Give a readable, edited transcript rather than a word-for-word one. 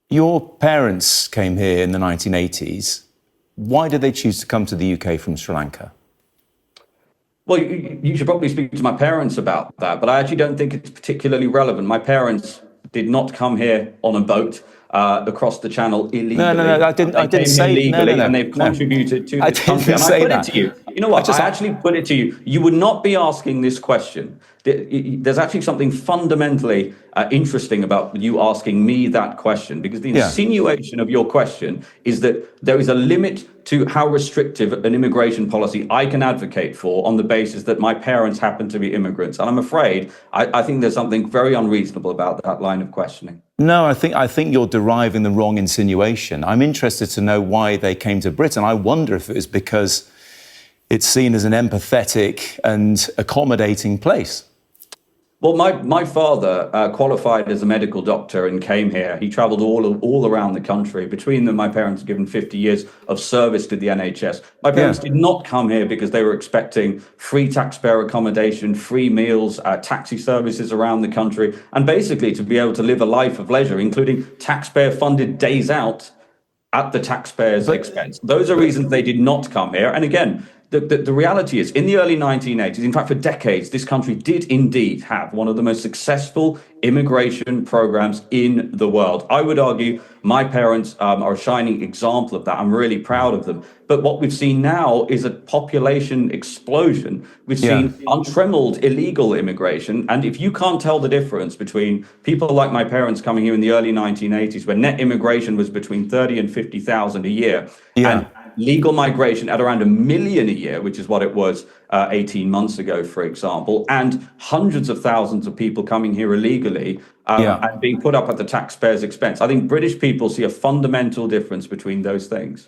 Your parents came here in the 1980s. Why did they choose to come to the UK from Sri Lanka? Well, you should probably speak to my parents about that, but I actually don't think it's particularly relevant. My parents did not come here on a boat across the channel illegally. No, I didn't. I They didn't came here say legally, no. and they've contributed to I this didn't country. And I say put it that. to you. You know what? I actually put it to you. You would not be asking this question. There's actually something fundamentally interesting about you asking me that question, because the insinuation of your question is that there is a limit to how restrictive an immigration policy I can advocate for on the basis that my parents happen to be immigrants. And I'm afraid I think there's something very unreasonable about that line of questioning. No, I think you're deriving the wrong insinuation. I'm interested to know why they came to Britain. I wonder if it was because it's seen as an empathetic and accommodating place. Well, my father qualified as a medical doctor and came here. He traveled all around the country. Between them, my parents have given 50 years of service to the NHS. My parents did not come here because they were expecting free taxpayer accommodation, free meals, taxi services around the country, and basically to be able to live a life of leisure, including taxpayer-funded days out at the taxpayer's expense. Those are reasons they did not come here. And again, the reality is, in the early 1980s, in fact, for decades, this country did indeed have one of the most successful immigration programs in the world. I would argue my parents are a shining example of that. I'm really proud of them. But what we've seen now is a population explosion. We've seen untrammeled illegal immigration. And if you can't tell the difference between people like my parents coming here in the early 1980s, when net immigration was between 30 and 50,000 a year, and legal migration at around 1 million a year, which is what it was 18 months ago, for example, and hundreds of thousands of people coming here illegally and being put up at the taxpayer's expense. I think British people see a fundamental difference between those things.